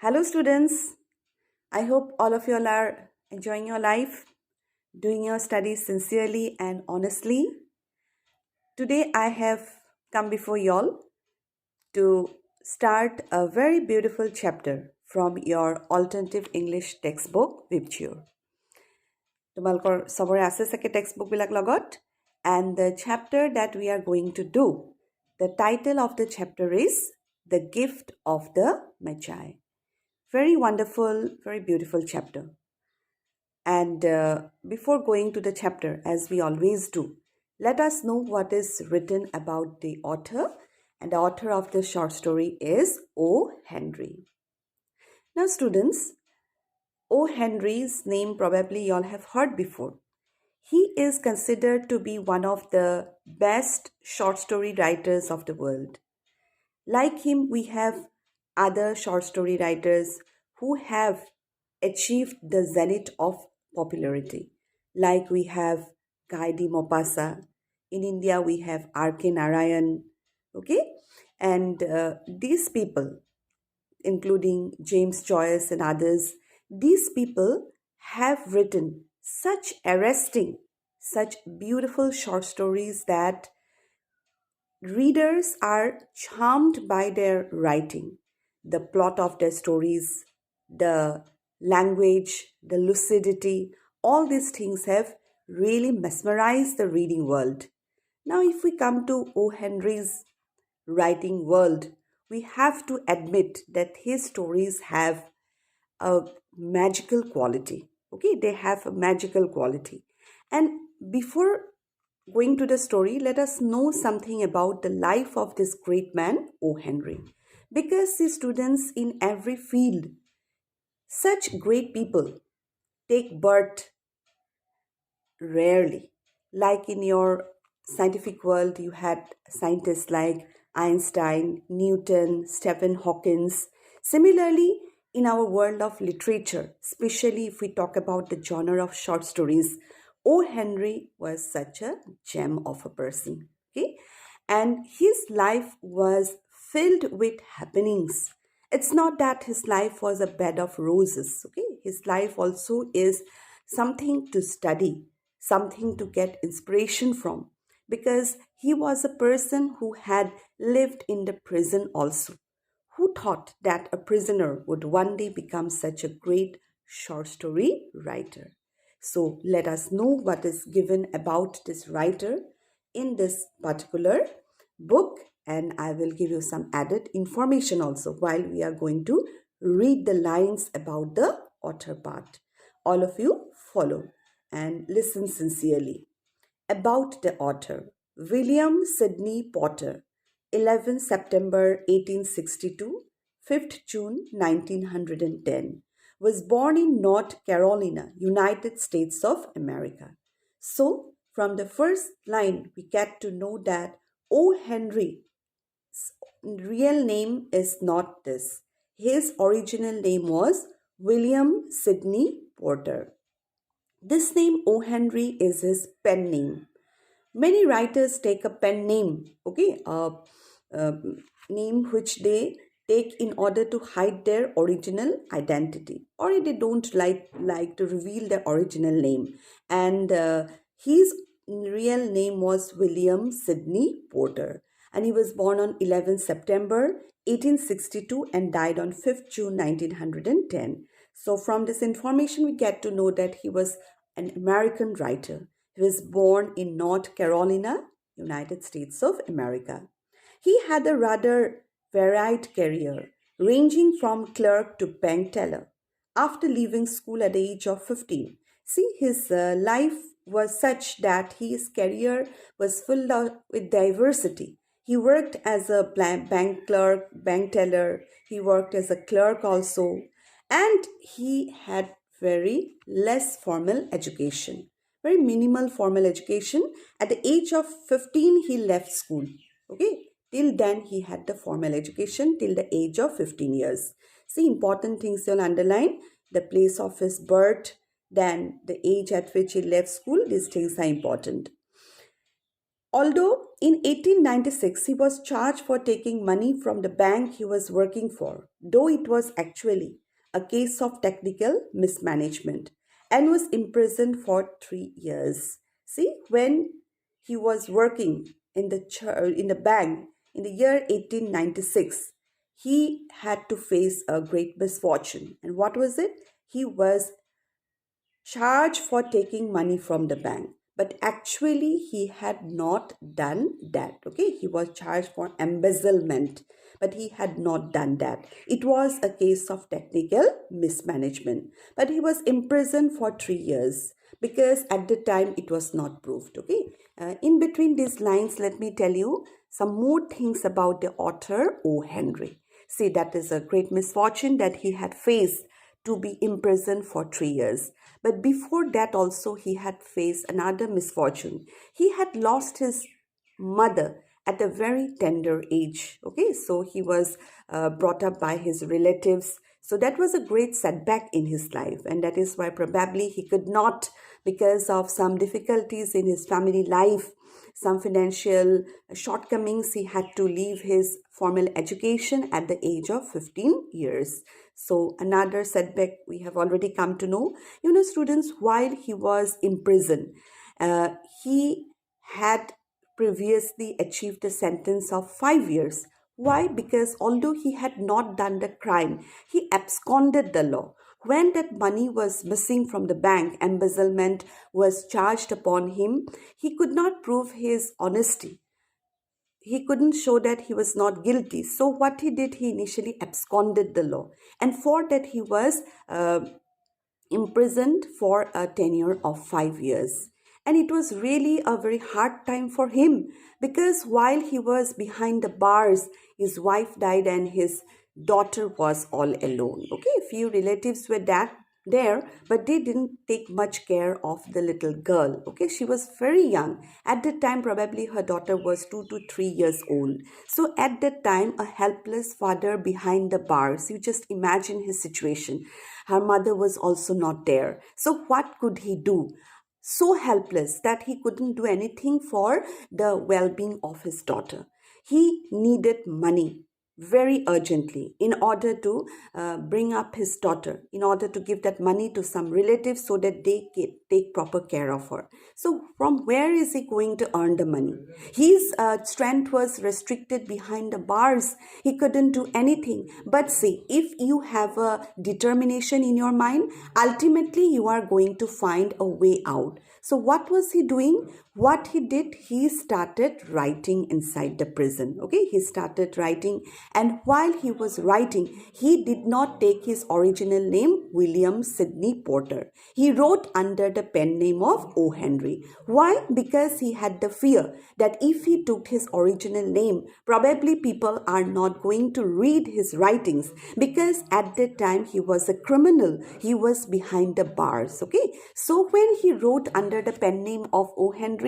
Hello, students. I hope all of you all are enjoying your life, doing your studies sincerely and honestly. Today, I have come before you all to start a very beautiful chapter from your alternative English textbook, Vibture. তোমালোকৰ চবৰে আছে চাগে text বিলাক লগত and the chapter that we are going to do, the title of the chapter is The Gift of the Magi. Very wonderful, very beautiful chapter. And before going to the chapter, as we always do, let us know what is written about the author. And the author of the short story is O. Henry. Now, students, O. Henry's name probably you all have heard before. He is considered to be one of the best short story writers of the world. Like him, we have other short story writers who have achieved the zenith of popularity. Like we have Guy de Maupassant. In India, we have R.K. Narayan. Okay? And these people, including James Joyce and others, these people have written such arresting, such beautiful short stories that readers are charmed by their writing, the plot of their stories, the language, the lucidity, all these things have really mesmerized the reading world. Now, if we come to O. Henry's writing world, we have to admit that his stories have a magical quality. Okay, they have a magical quality. And before going to the story, let us know something about the life of this great man, O. Henry. Because the students in every field, such great people take birth rarely. Like in your scientific world, you had scientists like Einstein, Newton, Stephen Hawking. Similarly, in our world of literature, especially if we talk about the genre of short stories, O. Henry was such a gem of a person. Okay? And his life was filled with happenings. It's not that his life was a bed of roses. Okay? His life also is something to study, something to get inspiration from, because he was a person who had lived in the prison also. Who thought that a prisoner would one day become such a great short story writer? So let us know what is given about this writer in this particular book, and I will give you some added information also while we are going to read the lines about the author part. All of you follow and listen sincerely. About the author, William Sidney Potter, 11 September 1862, 5th June 1910, was born in North Carolina, United States of America. So, from the first line, we get to know that O. Henry's real name is not this. His original name was William Sidney Porter. This name O. Henry is his pen name. Many writers take a pen name, okay, a name which they take in order to hide their original identity, or they don't like to reveal their original name. And his real name was William Sidney Porter, and he was born on 11 September 1862 and died on 5th June 1910. So from this information, we get to know that he was an American writer. He was born in North Carolina, United States of America. He had a rather varied career, ranging from clerk to bank teller. After leaving school at the age of 15, see, his life was such that his career was filled out with diversity. He worked as a bank clerk, bank teller. He worked as a clerk also. And he had very less formal education, very minimal formal education. At the age of 15, he left school. Okay, till then he had the formal education till the age of 15 years. See, important things you'll underline: the place of his birth, then the age at which he left school. These things are important. Although in 1896 he was charged for taking money from the bank he was working for, though it was actually a case of technical mismanagement, and was imprisoned for 3 years. See, when he was working in in the bank in the year 1896, he had to face a great misfortune. And what was it? He was charged for taking money from the bank, but actually he had not done that. Okay, he was charged for embezzlement, but he had not done that. It was a case of technical mismanagement, but he was imprisoned for 3 years because at the time it was not proved. Okay, in between these lines, let me tell you some more things about the author O Henry. See, that is a great misfortune that he had faced, to be imprisoned for 3 years. But before that, also, he had faced another misfortune. He had lost his mother at a very tender age. Okay, so he was brought up by his relatives. So that was a great setback in his life, and that is why probably he could not, because of some difficulties in his family life, some financial shortcomings, he had to leave his formal education at the age of 15 years. So another setback we have already come to know. Students, while he was in prison, uh, he had previously achieved a sentence of 5 years. Why? Because although he had not done the crime, he absconded the law. When that money was missing from the bank, embezzlement was charged upon him, he could not prove his honesty. He couldn't show that he was not guilty. So what he did, he initially absconded the law. And for that, he was imprisoned for a tenure of 5 years. And it was really a very hard time for him, because while he was behind the bars, his wife died and his daughter was all alone. Okay, few relatives were there, but they didn't take much care of the little girl. Okay, she was very young at that time. Probably her daughter was 2 to 3 years old. So at that time, a helpless father behind the bars, you just imagine his situation. Her mother was also not there. So what could he do? So helpless that he couldn't do anything for the well-being of his daughter. He needed money very urgently in order to bring up his daughter, in order to give that money to some relatives so that they can take proper care of her. So from where is he going to earn the money? His strength was restricted behind the bars. He couldn't do anything. But see, if you have a determination in your mind, ultimately you are going to find a way out. So what was he doing? What he did, he started writing inside the prison. Okay, he started writing, and while he was writing, he did not take his original name, William Sidney Porter. He wrote under the pen name of O. Henry. Why? Because he had the fear that if he took his original name, probably people are not going to read his writings, because at that time he was a criminal. He was behind the bars. Okay, so when he wrote under the pen name of O. Henry,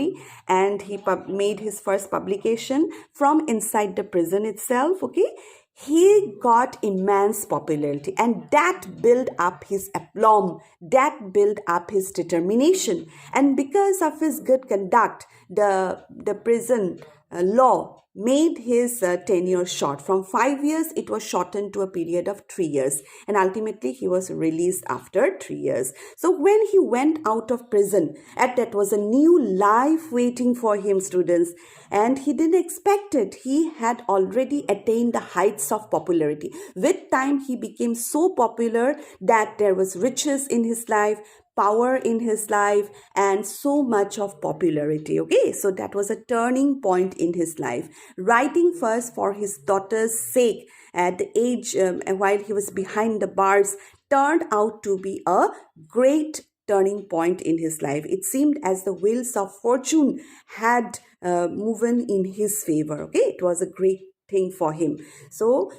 and he made his first publication from inside the prison itself, okay, he got immense popularity, and that built up his aplomb, that built up his determination. And because of his good conduct, the prison law made his tenure short. From 5 years, it was shortened to a period of 3 years. And ultimately, he was released after 3 years. So when he went out of prison, that was a new life waiting for him, students. And he didn't expect it. He had already attained the heights of popularity. With time, he became so popular that there was riches in his life, power in his life, and so much of popularity. Okay, so that was a turning point in his life. Writing first for his daughter's sake at the age while he was behind the bars turned out to be a great turning point in his life. It seemed as the wheels of fortune had moved in his favor. Okay, it was a great thing for him. So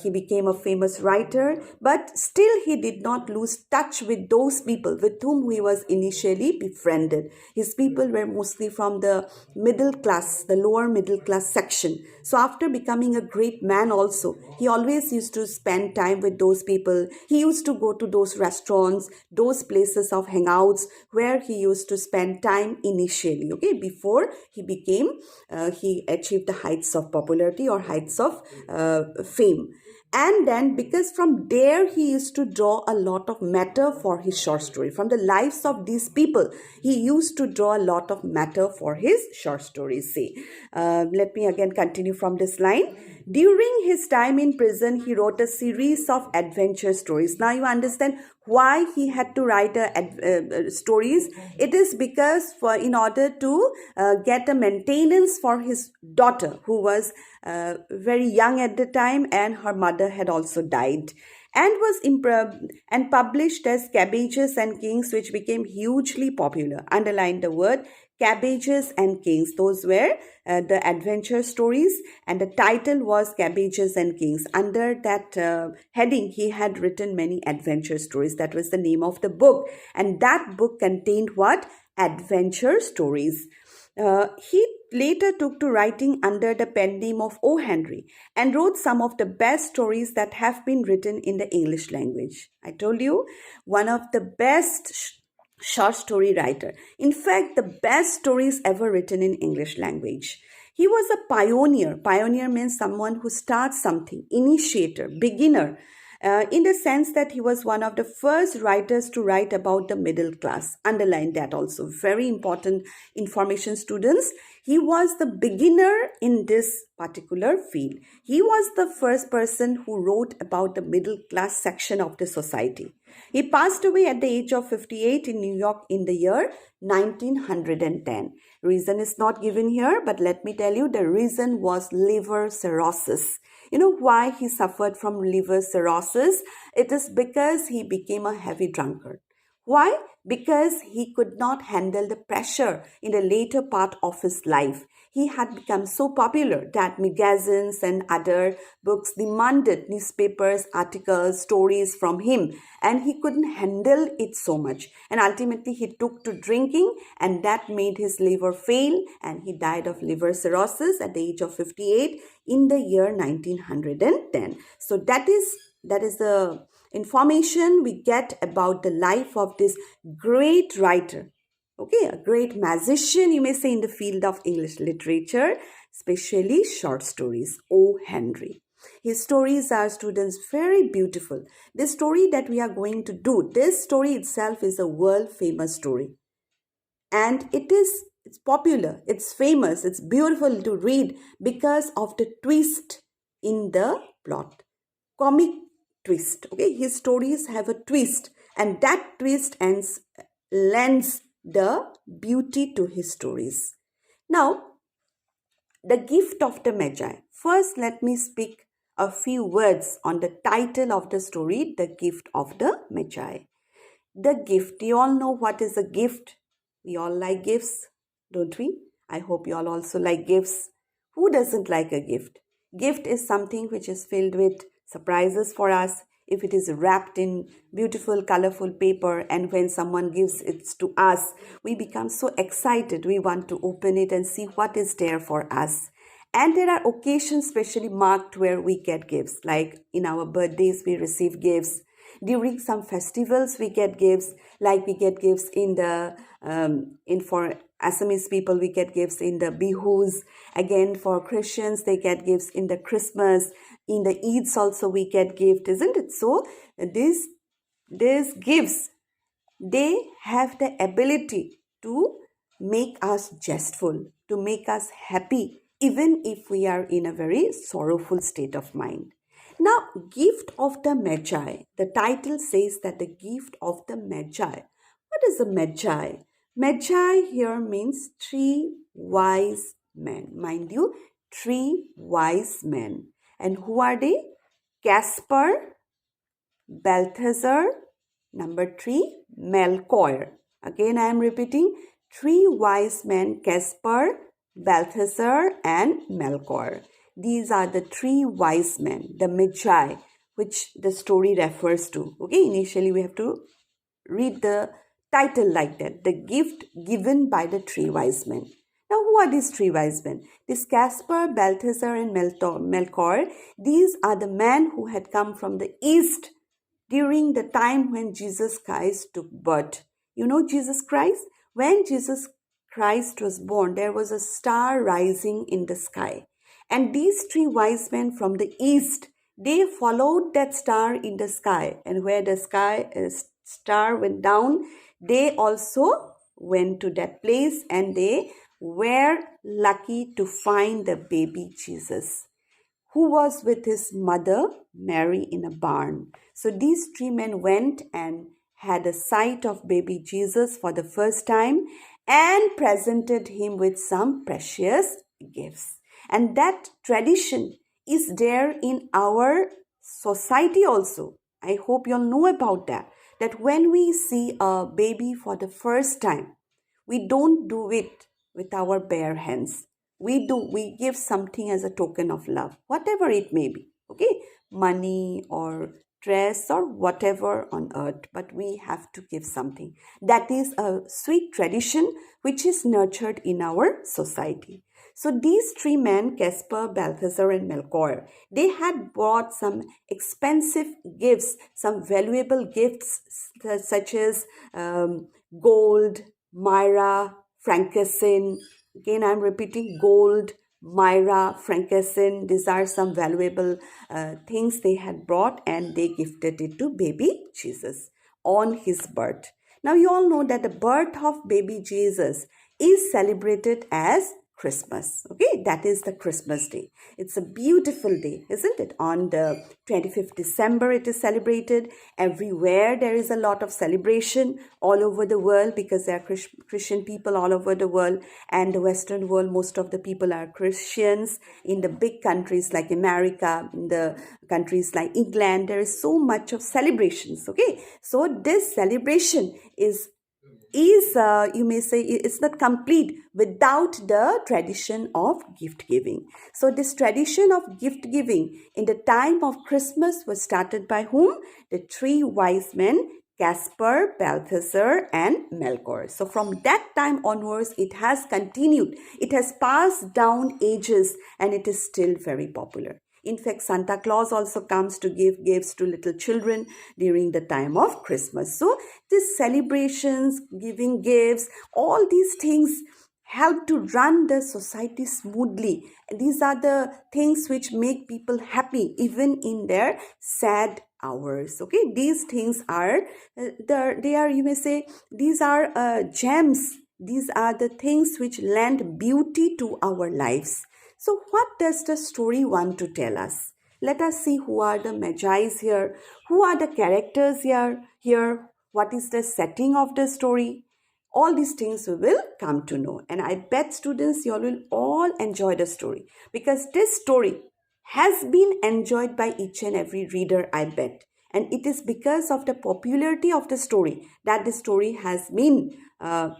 he became a famous writer, but still he did not lose touch with those people with whom he was initially befriended. His people were mostly from the middle class, the lower middle class section. So after becoming a great man also, he always used to spend time with those people. He used to go to those restaurants, those places of hangouts where he used to spend time initially, okay, before he achieved the heights of popularity or heights of fame. And then, because from there he used to draw a lot of matter for his short story. From the lives of these people, he used to draw a lot of matter for his short stories. Say, let me again continue from this line. During his time in prison, he wrote a series of adventure stories. Now you understand why he had to write stories. It is because in order to get a maintenance for his daughter, who was very young at the time, and her mother had also died, and was and published as Cabbages and Kings, which became hugely popular. Underline the word Cabbages and Kings. Those were the adventure stories, and the title was Cabbages and Kings. Under that heading, he had written many adventure stories. That was the name of the book, and that book contained what? Adventure stories. He later took to writing under the pen name of O. Henry and wrote some of the best stories that have been written in the English language. I told you, one of the best short story writer. In fact, the best stories ever written in English language. He was a pioneer. Pioneer means someone who starts something, initiator, beginner. In the sense that he was one of the first writers to write about the middle class. Underline that also. Very important information, students. He was the beginner in this particular field. He was the first person who wrote about the middle class section of the society. He passed away at the age of 58 in New York in the year 1910. Reason is not given here, but let me tell you, the reason was liver cirrhosis. You know why he suffered from liver cirrhosis? It is because he became a heavy drunkard. Why? Because he could not handle the pressure in the later part of his life. He had become so popular that magazines and other books demanded newspapers, articles, stories from him, and he couldn't handle it so much. And ultimately he took to drinking, and that made his liver fail, and he died of liver cirrhosis at the age of 58 in the year 1910. So that is the information we get about the life of this great writer. Okay, a great magician, you may say, in the field of English literature, especially short stories, O. Henry. His stories are, students, very beautiful. This story that we are going to do, this story itself is a world famous story. And it's popular, it's famous, it's beautiful to read because of the twist in the plot. Comic twist. Okay, his stories have a twist, and that twist lends the beauty to his stories. Now, the Gift of the Magi. First, let me speak a few words on the title of the story, The Gift of the Magi. The gift. You all know what is a gift. We all like gifts, don't we? I hope you all also like gifts. Who doesn't like a gift? Gift is something which is filled with surprises for us. If it is wrapped in beautiful, colorful paper, and when someone gives it to us, we become so excited. We want to open it and see what is there for us. And there are occasions specially marked where we get gifts. Like in our birthdays, we receive gifts. During some festivals, we get gifts. Like we get gifts for Assamese people, we get gifts in the Bihus. Again, for Christians, they get gifts in the Christmas. In the Eids also, we get gifts, isn't it? So these gifts, they have the ability to make us jestful, to make us happy, even if we are in a very sorrowful state of mind. Now, Gift of the Magi. The title says that the Gift of the Magi. What is a Magi? Magi here means three wise men. Mind you, three wise men. And who are they? Caspar, Balthazar, number 3, Melchior. Again, I am repeating, three wise men, Caspar, Balthazar, and Melchior. these are the three wise men, the Magi, which the story refers to. Okay, initially we have to read the title like that, the gift given by the three wise men. Now, who are these three wise men? This Caspar, Balthazar, and Melchior. These are the men who had come from the east during the time when Jesus Christ took birth. You know Jesus Christ? When Jesus Christ was born, there was a star rising in the sky. And these three wise men from the east, they followed that star in the sky. And where the star went down, they also went to that place and they were lucky to find the baby Jesus, who was with his mother Mary in a barn. So these three men went and had a sight of baby Jesus for the first time and presented him with some precious gifts. And that tradition is there in our society also. I hope you all know about that. That when we see a baby for the first time, we don't do it with our bare hands. We give something as a token of love, whatever it may be. Okay, money or dress or whatever on earth, but we have to give something. That is a sweet tradition which is nurtured in our society. So these three men, Caspar, Balthazar, and Melchior, they had brought some expensive gifts, some valuable gifts such as gold, myrrh, frankincense. Again, I'm repeating, gold, myrrh, frankincense. These are some valuable things they had brought, and they gifted it to baby Jesus on his birth. Now, you all know that the birth of baby Jesus is celebrated as Christmas. Okay, that is the Christmas day. It's a beautiful day, isn't it? On the 25th December, it is celebrated. Everywhere there is a lot of celebration all over the world because there are Christian people all over the world, and the Western world, most of the people are Christians. In the big countries like America, in the countries like England, there is so much of celebrations. Okay, so this celebration is you may say it's not complete without the tradition of gift giving. So this tradition of gift giving in the time of Christmas was started by whom? The three wise men, Caspar, Balthazar, and Melchior. So from that time onwards, it has continued. It has passed down ages and it is still very popular. In fact, Santa Claus also comes to give gifts to little children during the time of Christmas. So these celebrations, giving gifts, all these things help to run the society smoothly. These are the things which make people happy even in their sad hours. Okay, these things are, you may say, these are gems. These are the things which lend beauty to our lives. So what does the story want to tell us? Let us see who are the Magi's here, who are the characters here, what is the setting of the story. All these things we will come to know. And I bet students, you all will all enjoy the story because this story has been enjoyed by each and every reader, I bet. And it is because of the popularity of the story that the story has been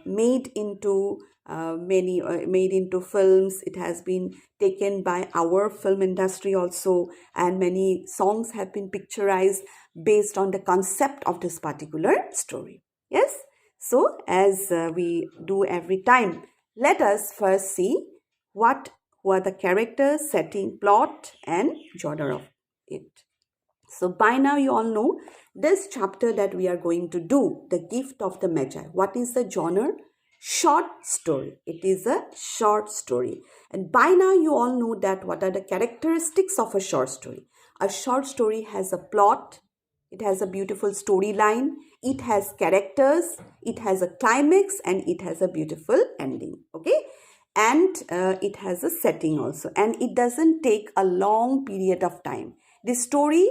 made into made into films. It has been taken by our film industry also, and many songs have been picturized based on the concept of this particular story. Yes, so as we do every time, let us first see who are the characters, setting, plot, and genre of it. So by now you all know this chapter that we are going to do, the Gift of the Magi. What is the genre? Short story. It is a short story. And by now you all know that what are the characteristics of a short story. A short story has a plot. It has a beautiful storyline. It has characters. It has a climax and it has a beautiful ending. Okay. And it has a setting also. And it doesn't take a long period of time. The story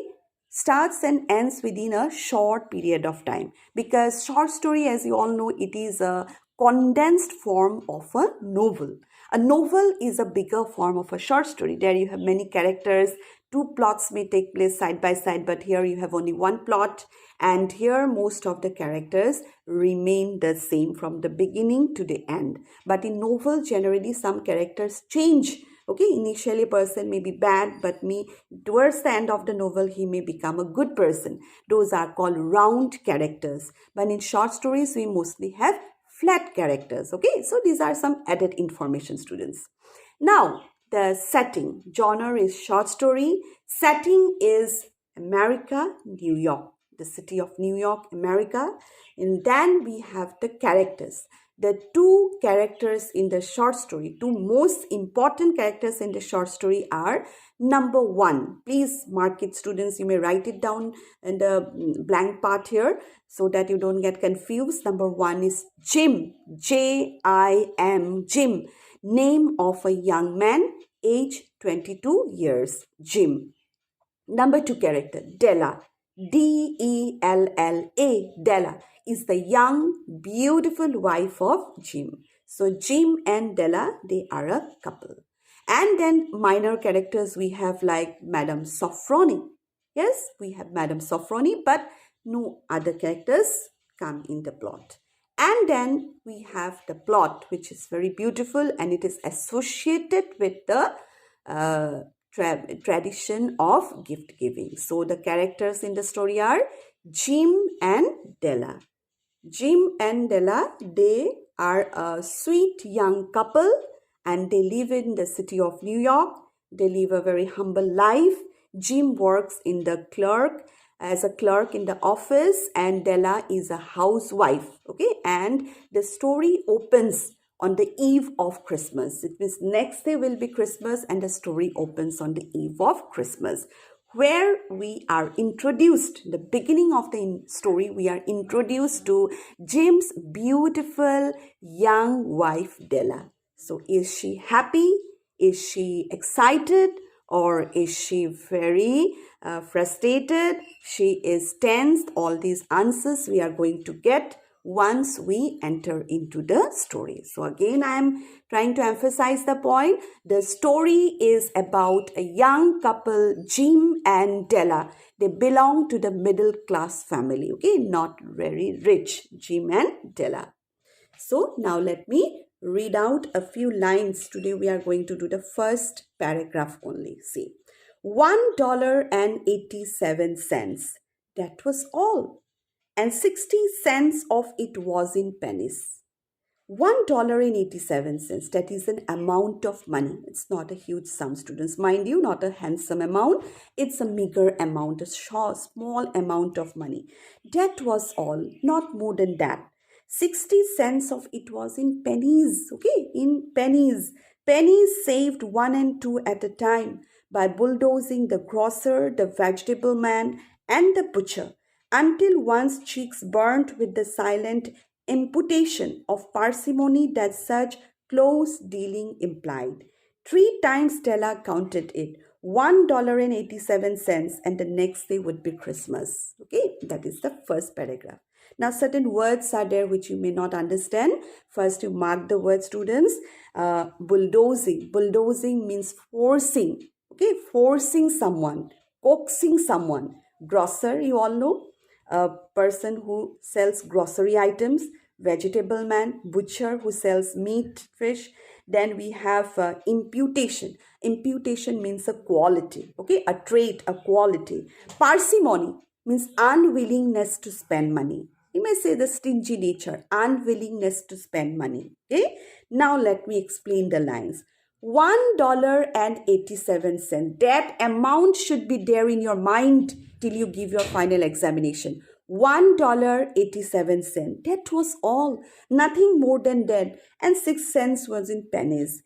starts and ends within a short period of time because short story, as you all know, it is a condensed form of a novel. A novel is a bigger form of a short story. There you have many characters. Two plots may take place side by side, but here you have only one plot. And here most of the characters remain the same from the beginning to the end. But in novel, generally some characters change. Okay, initially a person may be bad, but towards the end of the novel he may become a good person. Those are called round characters. But in short stories we mostly have flat characters. Okay, so these are some added information, students. Now, the setting. Genre is short story. Setting is America, New York, the city of New York, America. And then we have the characters. The two characters in the short story, two most important characters in the short story are: number one, please mark it, students. You may write it down in the blank part here so that you don't get confused. Number one is Jim, Jim, Jim, name of a young man, age 22 years, Jim. Number two character, Della, Della, Della is the young, beautiful wife of Jim. So Jim and Della, they are a couple. And then minor characters we have like Madame Sofronie. Yes, we have Madame Sofronie, but no other characters come in the plot. And then we have the plot, which is very beautiful, and it is associated with the tradition of gift giving. So the characters in the story are Jim and Della. Jim and Della, they are a sweet young couple and they live in the city of New York. They live a very humble life. Jim works as a clerk in the office, and Della is a housewife. Okay, and the story opens on the eve of Christmas. It means next day will be Christmas and the story opens on the eve of Christmas, where we are introduced, the beginning of the story, we are introduced to Jim's beautiful young wife Della. So is she happy? Is she excited? Or is she very frustrated? She is tensed. All these answers we are going to get once we enter into the story. So again, I am trying to emphasize the point. The story is about a young couple, Jim and Della. They belong to the middle class family, okay, not very rich, Jim and Della. So now let me read out a few lines. Today we are going to do the first paragraph only. See, $1.87. That was all, and 60 cents of it was in pennies. $1.87, that is an amount of money. It's not a huge sum, students. Mind you, not a handsome amount. It's a meager amount, a small amount of money. That was all, not more than that. 60 cents of it was in pennies, okay, in pennies. Pennies saved one and two at a time by bulldozing the grocer, the vegetable man, and the butcher, until one's cheeks burnt with the silent imputation of parsimony that such close dealing implied. 3 times Stella counted it, $1.87, and the next day would be Christmas. Okay, that is the first paragraph. Now, certain words are there which you may not understand. First, you mark the word, students. Bulldozing. Bulldozing means forcing. Okay, forcing someone, coaxing someone. Grocer, you all know, a person who sells grocery items. Vegetable man, butcher who sells meat, fish. Then we have imputation. Imputation means a quality, okay, a trait, a quality. Parsimony means unwillingness to spend money. You may say the stingy nature, unwillingness to spend money. Okay, now let me explain the lines. $1.87. That amount should be there in your mind till you give your final examination. $1.87. That was all, nothing more than that, and 6 cents was in pennies.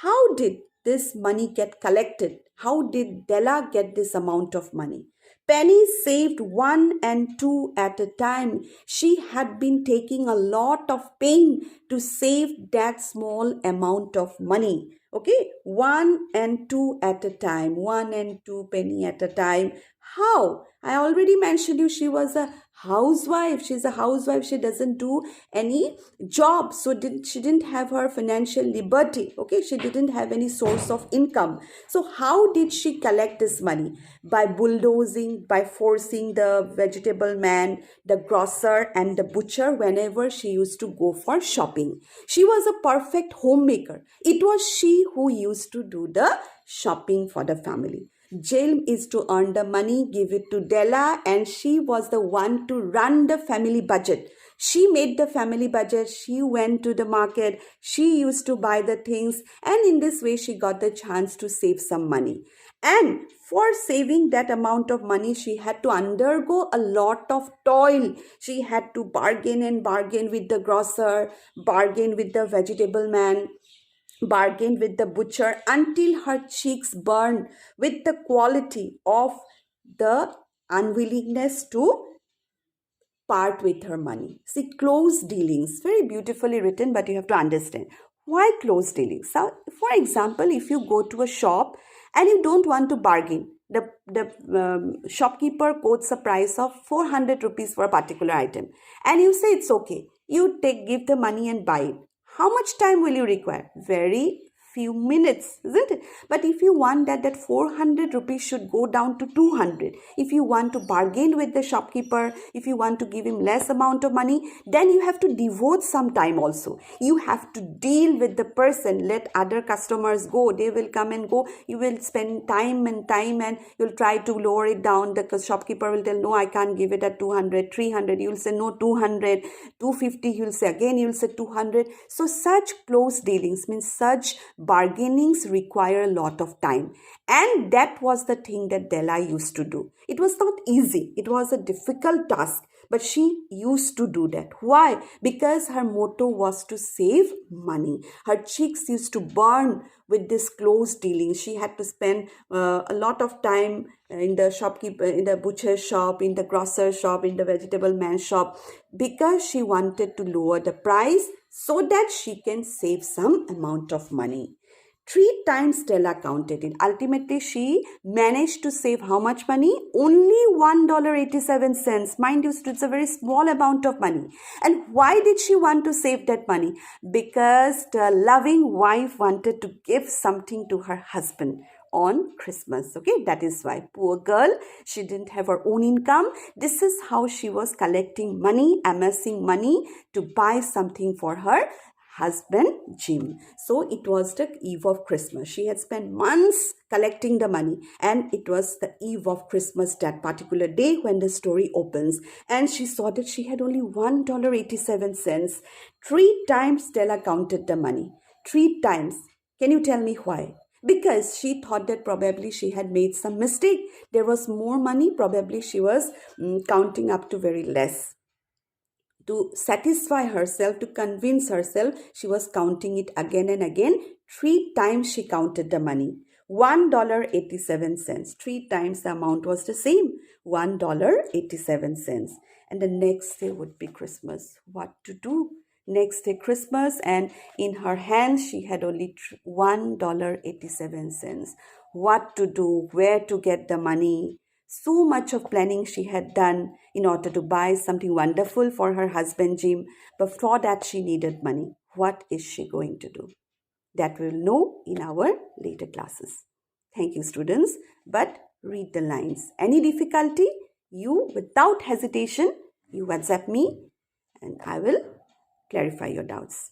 How did this money get collected? How did Della get this amount of money? Pennies saved one and two at a time. She had been taking a lot of pain to save that small amount of money. Okay, one and two at a time, 1 and 2 penny at a time. How? I already mentioned you, she was a housewife. She's a housewife. She doesn't do any job. So she didn't have her financial liberty. Okay. She didn't have any source of income. So how did she collect this money? By bulldozing, by forcing the vegetable man, the grocer and the butcher whenever she used to go for shopping. She was a perfect homemaker. It was she who used to do the shopping for the family. Jill is to earn the money, give it to Della, and she was the one to run the family budget. She made the family budget, she went to the market, she used to buy the things, and in this way, she got the chance to save some money. And for saving that amount of money, she had to undergo a lot of toil. She had to bargain and bargain with the grocer, bargain with the vegetable man, bargained with the butcher until her cheeks burned with the quality of the unwillingness to part with her money. See, close dealings, very beautifully written, but you have to understand. Why close dealings? So, for example, if you go to a shop and you don't want to bargain, the shopkeeper quotes a price of 400 rupees for a particular item, and you say it's okay. You give the money and buy it. How much time will you require? Very few minutes, isn't it? But if you want that 400 rupees should go down to 200, if you want to bargain with the shopkeeper, if you want to give him less amount of money, then you have to devote some time also. You have to deal with the person. Let other customers go. They will come and go. You will spend time and you'll try to lower it down. The shopkeeper will tell, no, I can't give it at 200, 300. You'll say, no, 200, 250. You'll say, again, you'll say 200. So such close dealings means such bargainings require a lot of time, and that was the thing that Della used to do. It was not easy, it was a difficult task, but she used to do that. Why? Because her motto was to save money. Her cheeks used to burn with this close dealing. She had to spend a lot of time in the shopkeeper, in the butcher shop, in the grocer shop, in the vegetable man shop, because she wanted to lower the price so that she can save some amount of money. 3 times Stella counted it. Ultimately, she managed to save how much money? Only $1.87. Mind you, it's a very small amount of money. And why did she want to save that money? Because the loving wife wanted to give something to her husband on Christmas. Okay, that is why. Poor girl, she didn't have her own income. This is how she was collecting money, amassing money to buy something for her husband Jim. So it was the eve of Christmas. She had spent months collecting the money, and it was the eve of Christmas that particular day when the story opens, and she saw that she had only $1.87. 3 times Stella counted the money. 3 times. Can you tell me why? Because she thought that probably she had made some mistake. There was more money. Probably she was counting up to very less. To satisfy herself, to convince herself, she was counting it again and again. 3 times she counted the money. $1.87. 3 times the amount was the same. $1.87. And the next day would be Christmas. What to do? Next day Christmas, and in her hand she had only $1.87. What to do? Where to get the money? So much of planning she had done in order to buy something wonderful for her husband Jim, but for that she needed money. What is she going to do? That we'll know in our later classes. Thank you, students. But read the lines. Any difficulty, you without hesitation, you WhatsApp me and I will clarify your doubts.